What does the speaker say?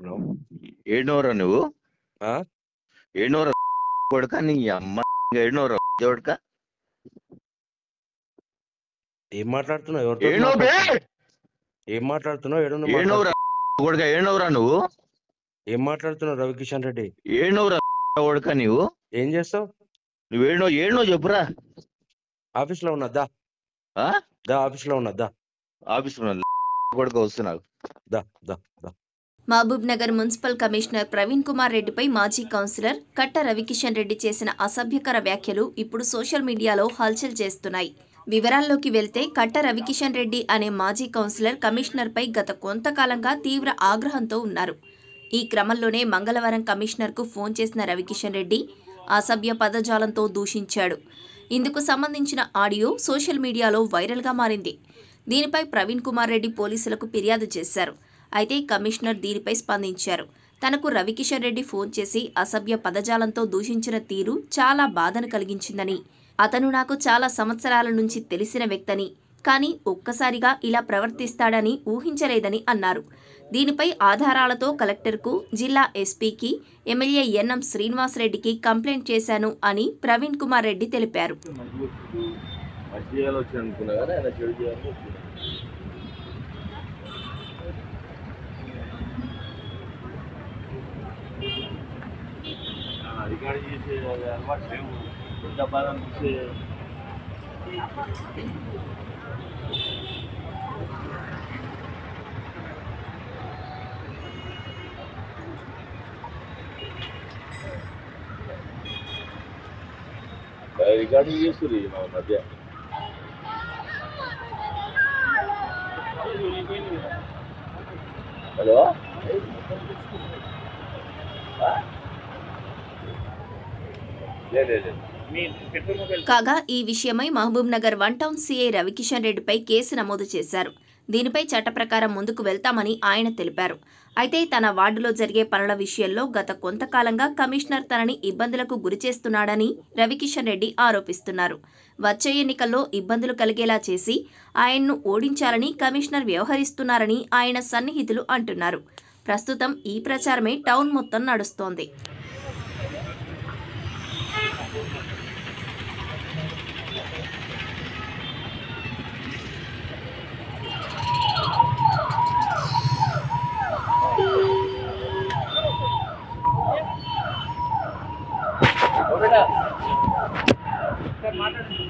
Hello. ఏడునోరా నువ్వు ఆ? ఏడునోరా కొడుక నీ అమ్మ ఏడునోరా కొడుక ఏం మాట్లాడుతున్నావు? ఎవరితో ఏడునో బే ఏం మాట్లాడుతున్నావు? ఏడునోరా కొడుక ఏడునోరా నువ్వు ఏం మాట్లాడుతున్నావు? రవికిషన్ రెడ్డి ఏడునోరా కొడుక నువ్వు ఏం చేస్తావు? నువ్వు ఏడునో చెప్పురా. ఆఫీస్ లో ఉన్నదా? ఆ ఆఫీస్ లో ఉన్నదా? ఆఫీస్ కొడుక వస్తున్నావు. దా దా దా. మహబూబ్ నగర్ మున్సిపల్ కమిషనర్ ప్రవీణ్ కుమార్ రెడ్డిపై మాజీ కౌన్సిలర్ కట్ట రవికిషన్ రెడ్డి చేసిన అసభ్యకర వ్యాఖ్యలు ఇప్పుడు సోషల్ మీడియాలో హల్చల్ చేస్తున్నాయి. వివరాల్లోకి వెళ్తే కట్ట రవికిషన్ రెడ్డి అనే మాజీ కౌన్సిలర్ కమిషనర్పై గత కొంతకాలంగా తీవ్ర ఆగ్రహంతో ఉన్నారు. ఈ క్రమంలోనే మంగళవారం కమిషనర్కు ఫోన్ చేసిన రవికిషన్ రెడ్డి అసభ్య పదజాలంతో దూషించాడు. ఇందుకు సంబంధించిన ఆడియో సోషల్ మీడియాలో వైరల్గా మారింది. దీనిపై ప్రవీణ్ కుమార్ రెడ్డి పోలీసులకు ఫిర్యాదు చేశారు. అయితే కమిషనర్ దీనిపై స్పందించారు. తనకు రవికిషన్ రెడ్డి ఫోన్ చేసి అసభ్య పదజాలంతో దూషించిన తీరు చాలా బాధను కలిగించిందని, అతను నాకు చాలా సంవత్సరాల నుంచి తెలిసిన వ్యక్తని, కానీ ఒక్కసారిగా ఇలా ప్రవర్తిస్తాడని ఊహించలేదని అన్నారు. దీనిపై ఆధారాలతో కలెక్టర్కు, జిల్లా ఎస్పీకి, ఎమ్మెల్యే ఎన్ఎం శ్రీనివాసరెడ్డికి కంప్లైంట్ చేశాను అని ప్రవీణ్ కుమార్ రెడ్డి తెలిపారు. రికార్డు చేసే అలవాటు లేవు. ఎంత బాధ అనిపిస్తే రికార్డు చేస్తుంది మా మధ్య. హలో కాగా ఈ విషయమై మహబూబ్ నగర్ 1 టౌన్ సీఐ రవికిషన్ రెడ్డిపై కేసు నమోదు చేశారు. దీనిపై చట్ట ప్రకారం ముందుకు వెళ్తామని ఆయన తెలిపారు. అయితే తన వార్డులో జరిగే పనుల విషయంలో గత కొంతకాలంగా కమిషనర్ తనని ఇబ్బందులకు గురిచేస్తున్నాడని రవికిషన్ రెడ్డి ఆరోపిస్తున్నారు. వచ్చే ఎన్నికల్లో ఇబ్బందులు కలిగేలా చేసి ఆయన్ను ఓడించాలని కమిషనర్ వ్యవహరిస్తున్నారని ఆయన సన్నిహితులు అంటున్నారు. ప్రస్తుతం ఈ ప్రచారమే టౌన్ మొత్తం నడుస్తోంది. మాట్లాడండి.